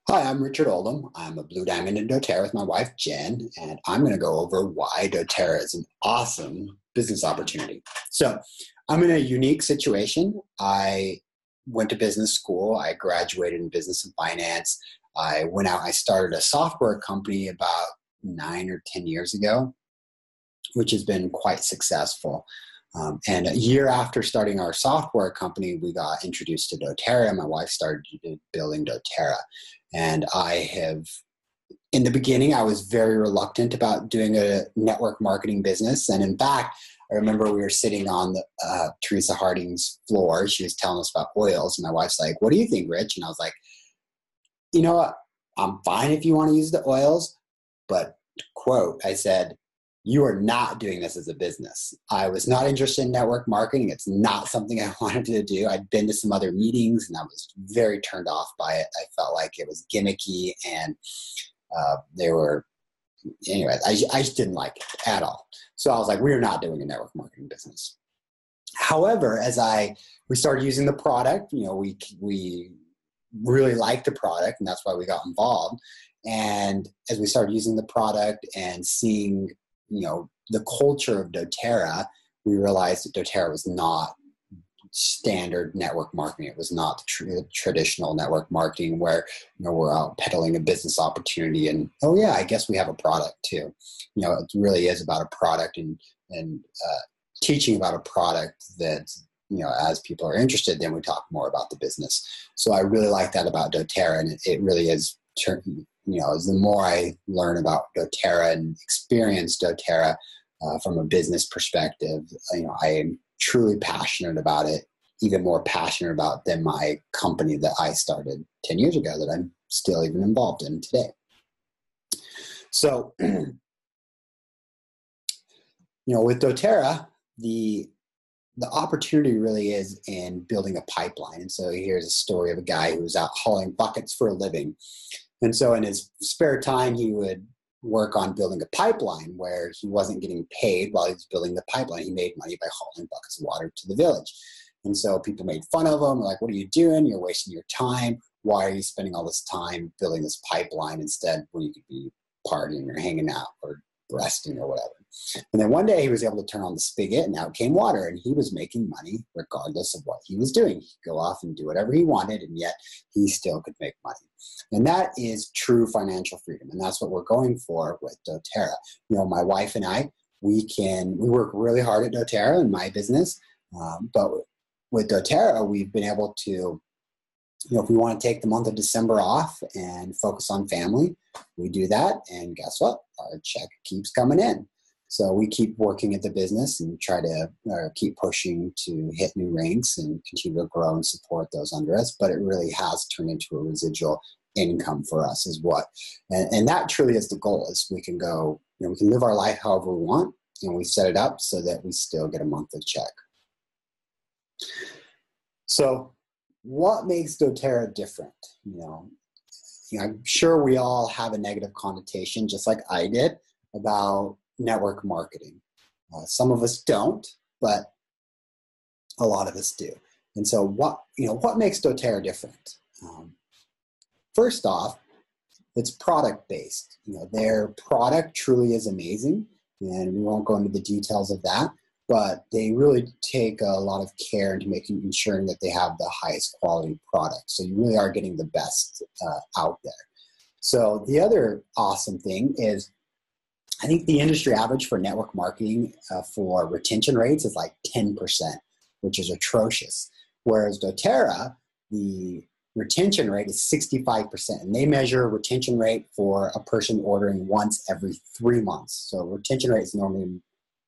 Hi, I'm Richard Oldham. I'm a Blue Diamond in doTERRA with my wife, Jen, and I'm going to go over why doTERRA is an awesome business opportunity. So I'm in a unique situation. I went to business school. I graduated in business and finance. I went out, I started a software company about 9 or 10 years ago, which has been quite successful. And a year after starting our software company, we got introduced to doTERRA. My wife started building doTERRA. And in the beginning, I was very reluctant about doing a network marketing business. And in fact, I remember we were sitting on Teresa Harding's floor. She was telling us about oils. And my wife's like, "What do you think, Rich?" And I was like, "You know what? I'm fine if you want to use the oils." But quote, I said, "You are not doing this as a business." I was not interested in network marketing. It's not something I wanted to do. I'd been to some other meetings and I was very turned off by it. I felt like it was gimmicky and anyway, I just didn't like it at all. So I was like, we're not doing a network marketing business. However, we started using the product, we really liked the product and that's why we got involved. And as we started using the product and seeing the culture of doTERRA, we realized that doTERRA was not standard network marketing. It was not the traditional network marketing where we're out peddling a business opportunity and, oh yeah, I guess we have a product too. It really is about a product and teaching about a product that, as people are interested, then we talk more about the business. So I really like that about doTERRA, and it really is, as the more I learn about doTERRA and experience doTERRA from a business perspective, I am truly passionate about it, even more passionate about than my company that I started 10 years ago that I'm still even involved in today. So, with doTERRA, the opportunity really is in building a pipeline. And so here's a story of a guy who was out hauling buckets for a living. And so in his spare time, he would work on building a pipeline where he wasn't getting paid while he was building the pipeline. He made money by hauling buckets of water to the village. And so people made fun of him, like, "What are you doing? You're wasting your time. Why are you spending all this time building this pipeline instead when you could be partying or hanging out or resting or whatever?" And then one day he was able to turn on the spigot and out came water, and he was making money regardless of what he was doing. He could go off and do whatever he wanted, and yet he still could make money. And that is true financial freedom. And that's what we're going for with doTERRA. My wife and I, we work really hard at doTERRA in my business. But with doTERRA, we've been able to, if we want to take the month of December off and focus on family, we do that. And guess what? Our check keeps coming in. So we keep working at the business and try to keep pushing to hit new ranks and continue to grow and support those under us. But it really has turned into a residual income for us is what. And that truly is the goal, is we can go, we can live our life however we want, and we set it up so that we still get a monthly check. So what makes doTERRA different? I'm sure we all have a negative connotation, just like I did, about network marketing. Some of us don't, but a lot of us do. And so what makes doTERRA different? First off, it's product-based. Their product truly is amazing, and we won't go into the details of that, but they really take a lot of care into ensuring that they have the highest quality product. So you really are getting the best out there. So the other awesome thing is, I think the industry average for network marketing for retention rates is like 10%, which is atrocious. Whereas doTERRA, the retention rate is 65%. And they measure retention rate for a person ordering once every 3 months. So retention rate is normally,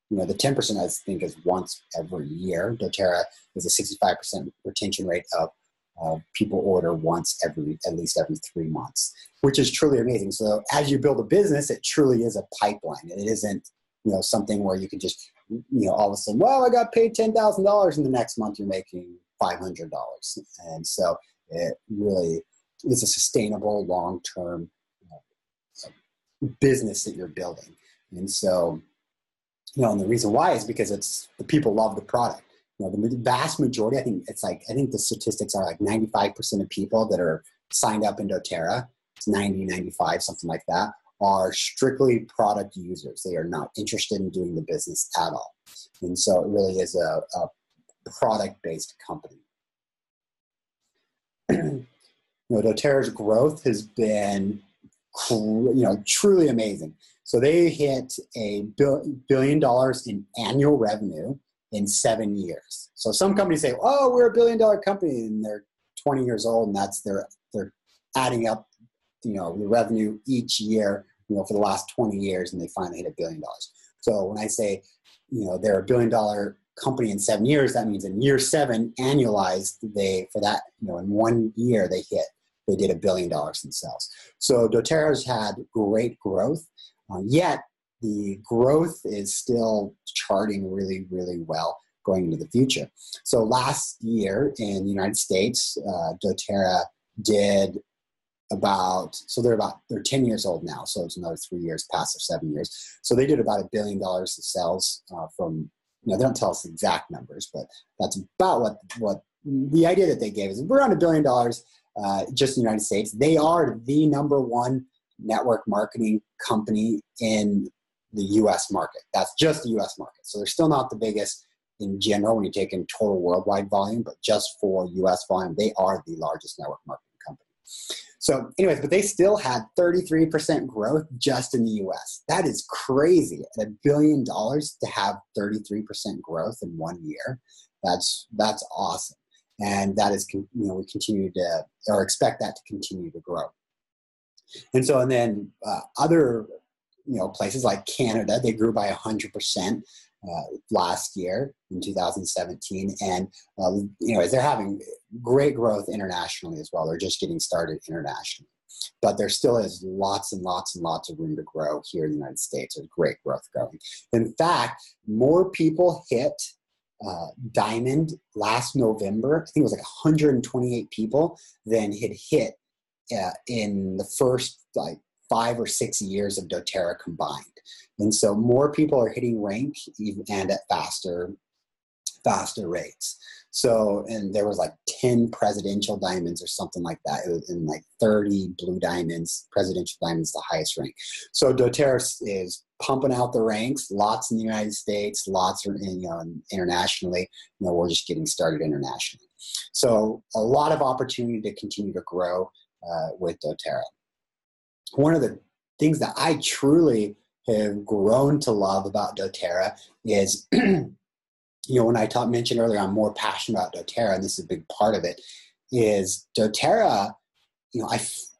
the 10% I think is once every year. doTERRA is a 65% retention rate of people order once at least every 3 months, which is truly amazing. So as you build a business, it truly is a pipeline. It isn't, something where you can just, all of a sudden, well, I got paid $10,000 and the next month you're making $500. And so it really is a sustainable, long-term business that you're building. And so, and the reason why is because the people love the product. The vast majority, I think the statistics are like 95% of people that are signed up in doTERRA it's 90, 95, something like that, are strictly product users. They are not interested in doing the business at all. And so it really is a product-based company. doTERRA's growth has been, truly amazing. So they hit $1 billion in annual revenue in 7 years. So some companies say, "Oh, we're $1 billion company," and they're 20 years old, and that's they're adding up, the revenue each year, for the last 20 years, and they finally hit $1 billion. So when I say, they're $1 billion company in 7 years, that means in year 7 annualized, in 1 year they did $1 billion in sales. So doTERRA's had great growth, yet the growth is still charting really, really well going into the future. So last year in the United States, doTERRA did they're 10 years old now, so it's another 3 years past their 7 years. So they did about $1 billion of sales from, they don't tell us exact numbers, but that's about what the idea that they gave is we're on $1 billion just in the United States. They are the #1 network marketing company in the U.S. market. That's just the U.S. market. So they're still not the biggest in general when you take in total worldwide volume, but just for U.S. volume, they are the largest network marketing company. So anyways, but they still had 33% growth just in the U.S. That is crazy. At $1 billion to have 33% growth in 1 year, that's awesome. And that is, we continue to, or expect that to continue to grow. And then other, places like Canada, they grew by 100% last year in 2017. And, they're having great growth internationally as well. They're just getting started internationally. But there still is lots and lots and lots of room to grow here in the United States. There's great growth going. In fact, more people hit Diamond last November. I think it was like 128 people than had hit in the first 5 or 6 years of doTERRA combined. And so more people are hitting rank and at faster rates. So, and there was 10 presidential diamonds or something like that. It was in 30 blue diamonds, presidential diamonds, the highest rank. So doTERRA is pumping out the ranks, lots in the United States, lots internationally. We're just getting started internationally. So a lot of opportunity to continue to grow with doTERRA. One of the things that I truly have grown to love about doTERRA is, when I mentioned earlier, I'm more passionate about doTERRA, and this is a big part of it, is doTERRA,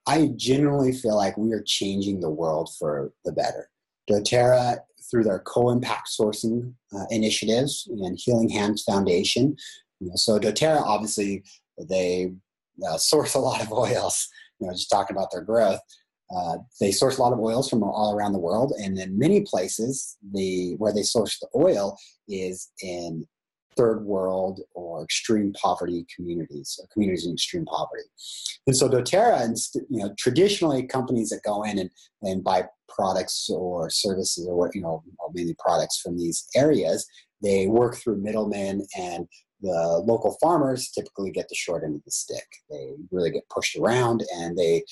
I genuinely feel like we are changing the world for the better. doTERRA, through their co-impact sourcing initiatives and Healing Hands Foundation, so doTERRA, obviously, they source a lot of oils, just talking about their growth. They source a lot of oils from all around the world, and in many places, where they source the oil is in third world or extreme poverty communities, or communities in extreme poverty. And so doTERRA, traditionally companies that go in and buy products or services or mainly products from these areas, they work through middlemen, and the local farmers typically get the short end of the stick. They really get pushed around, and they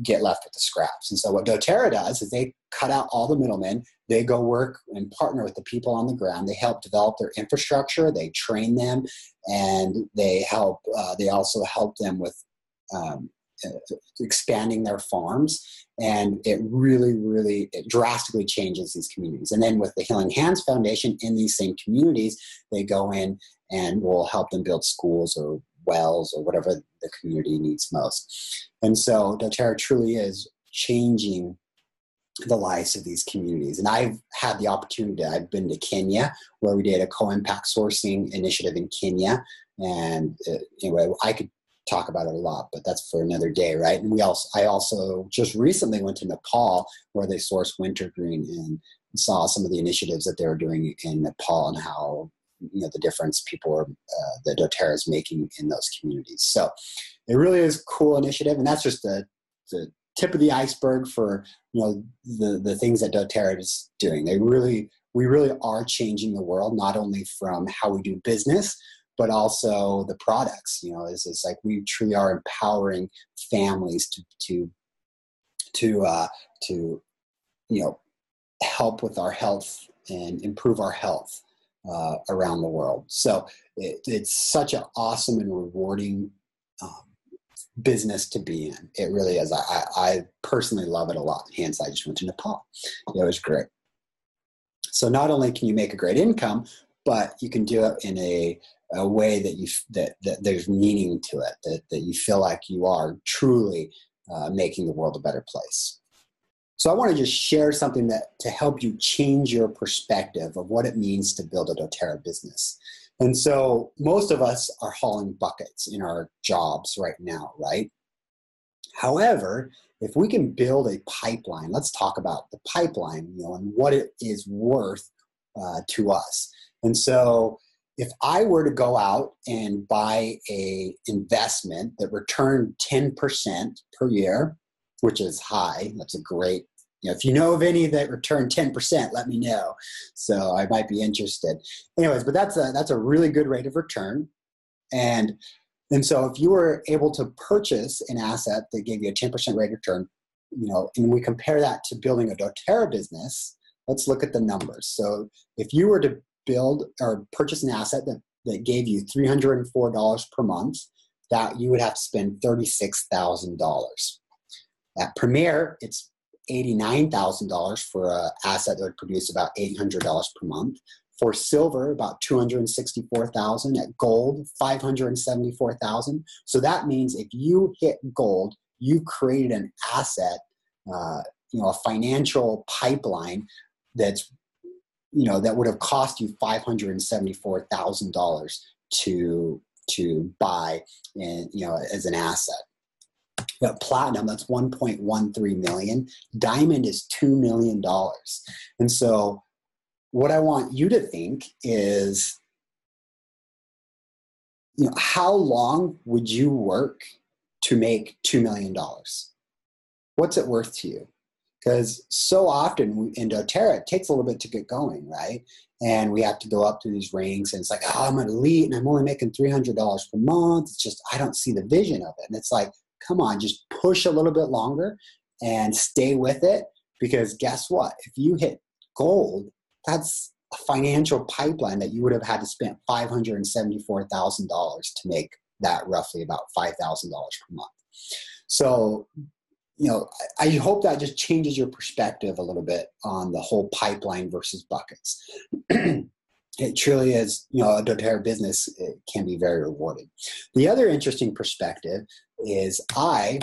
get left with the scraps. And so what doTERRA does is they cut out all the middlemen. They go work and partner with the people on the ground. They help develop their infrastructure. They train them, and they also help them with expanding their farms. And it really drastically changes these communities. And then with the Healing Hands Foundation in these same communities, they go in and will help them build schools or wells or whatever the community needs most. And so doTERRA truly is changing the lives of these communities. And I've had the opportunity, I've been to Kenya, where we did a co-impact sourcing initiative in Kenya. And anyway, I could talk about it a lot, but that's for another day, right? And I also just recently went to Nepal, where they source wintergreen, and saw some of the initiatives that they were doing in Nepal, and how the difference that doTERRA is making in those communities. So it really is a cool initiative, and that's just the tip of the iceberg for the things that doTERRA is doing. We really are changing the world, not only from how we do business, but also the products. You know, it's like we truly are empowering families to you know, help with our health and improve our health around the world. So it's such an awesome and rewarding business to be in. It really is. I personally love it a lot. Hence, I just went to Nepal. It was great. So not only can you make a great income, but you can do it in a way that that there's meaning to it, that you feel like you are truly making the world a better place. So I want to just share something that to help you change your perspective of what it means to build a doTERRA business. And so most of us are hauling buckets in our jobs right now, right? However, if we can build a pipeline, let's talk about the pipeline, you know, and what it is worth to us. And so if I were to go out and buy a investment that returned 10% per year, which is high, that's a great, you know, if you know of any that return 10%, let me know. So I might be interested. Anyways, but that's a really good rate of return. And so if you were able to purchase an asset that gave you a 10% rate of return, you know, and we compare that to building a doTERRA business, let's look at the numbers. So if you were to build or purchase an asset that gave you $304 per month, that you would have to spend $36,000. At Premier, it's $89,000 for an asset that would produce about $800 per month. For silver, about $264,000. At gold, $574,000. So that means if you hit gold, you've created an asset, you know, a financial pipeline that's, you know, that would have cost you $574,000 to buy, and you know, as an asset. But platinum, that's 1.13 million. Diamond is $2 million. And so what I want you to think is, you know, how long would you work to make $2 million? What's it worth to you? Because so often in doTERRA, it takes a little bit to get going, right? And we have to go up through these ranks, and it's like, oh, I'm an elite and I'm only making $300 per month. It's just, I don't see the vision of it. And it's like, come on, just push a little bit longer and stay with it, because guess what? If you hit gold, that's a financial pipeline that you would have had to spend $574,000 to make that roughly about $5,000 per month. So, you know, I hope that just changes your perspective a little bit on the whole pipeline versus buckets. It truly is, you know, a doTERRA business, it can be very rewarding. The other interesting perspective is I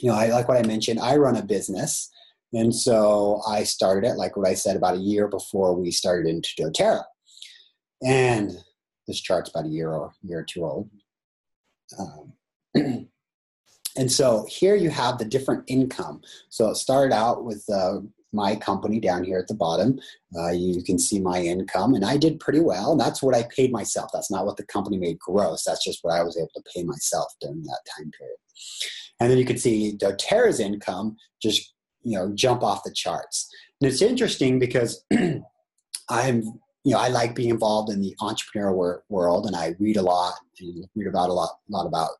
like what I mentioned, I run a business. And so I started it, like what I said, about a year before we started into doTERRA. And this chart's about a year or two old. And so here you have the different income. So it started out with my company down here at the bottom. You can see my income, and I did pretty well. And that's what I paid myself. That's not what the company made gross. That's just what I was able to pay myself during that time period. And then you can see doTERRA's income just, you know, jump off the charts. And it's interesting because I like being involved in the entrepreneurial world, and I read a lot and read about a lot about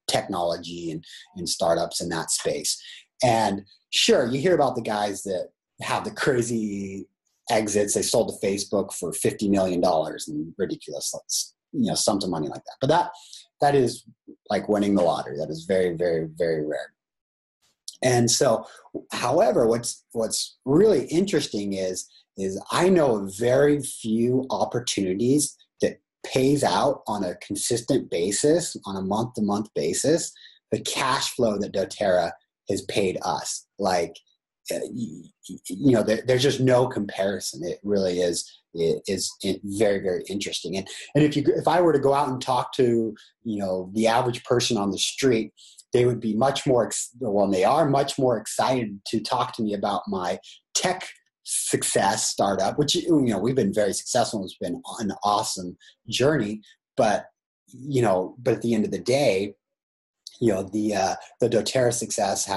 technology and startups in that space. And sure, you hear about the guys that have the crazy exits. They sold to Facebook for $50 million and ridiculous, you know, sums of money like that. But that is like winning the lottery. That is very, very, very rare. And so, however, what's really interesting is I know very few opportunities that pays out on a consistent basis, on a month-to-month basis, the cash flow that doTERRA has paid us. Like, you know, there's just no comparison. It really is very, very interesting. And if I were to go out and talk to, you know, the average person on the street, they would be much more, they are much more excited to talk to me about my tech success startup, which, you know, we've been very successful. It's been an awesome journey, but at the end of the day, you know, the doTERRA success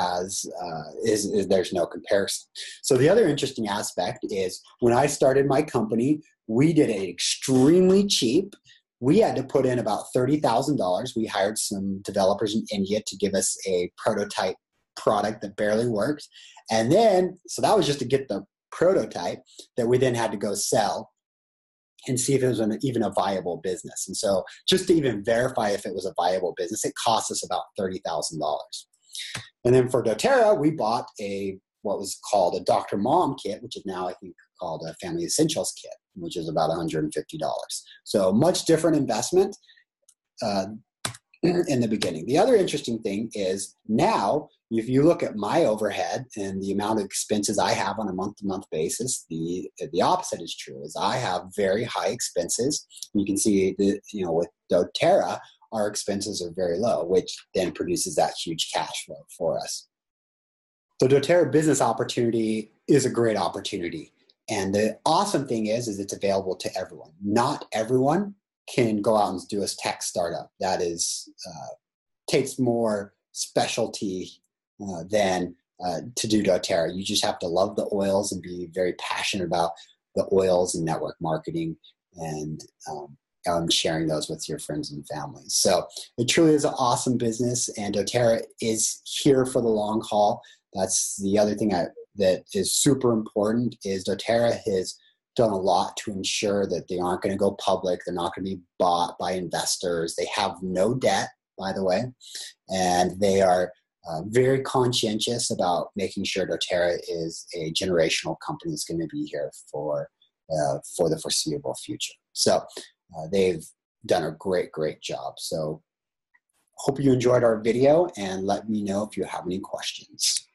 is there's no comparison. So the other interesting aspect is when I started my company, we did it extremely cheap. we had to put in about $30,000. We hired some developers in India to give us a prototype product that barely worked. And then, so that was just to get the prototype that we then had to go sell and see if it was even a viable business. And so just to even verify if it was a viable business, it cost us about $30,000. And then for doTERRA, we bought what was called a Dr. Mom kit, which is now, I think, called a Family Essentials kit, which is about $150. So much different investment in the beginning. The other interesting thing is now, if you look at my overhead and the amount of expenses I have on a month-to-month basis, the opposite is true. Is I have very high expenses. You can see that, with doTERRA, our expenses are very low, which then produces that huge cash flow for us. So doTERRA Business Opportunity is a great opportunity. And the awesome thing is it's available to everyone. Not everyone can go out and do a tech startup. That takes more specialty than to do doTERRA. You just have to love the oils and be very passionate about the oils and network marketing and sharing those with your friends and family. So it truly is an awesome business, and doTERRA is here for the long haul. That's the other thing that is super important is doTERRA has done a lot to ensure that they aren't going to go public. They're not going to be bought by investors. They have no debt, by the way, and they are very conscientious about making sure doTERRA is a generational company that's going to be here for the foreseeable future. So they've done a great job. So hope you enjoyed our video, and let me know if you have any questions.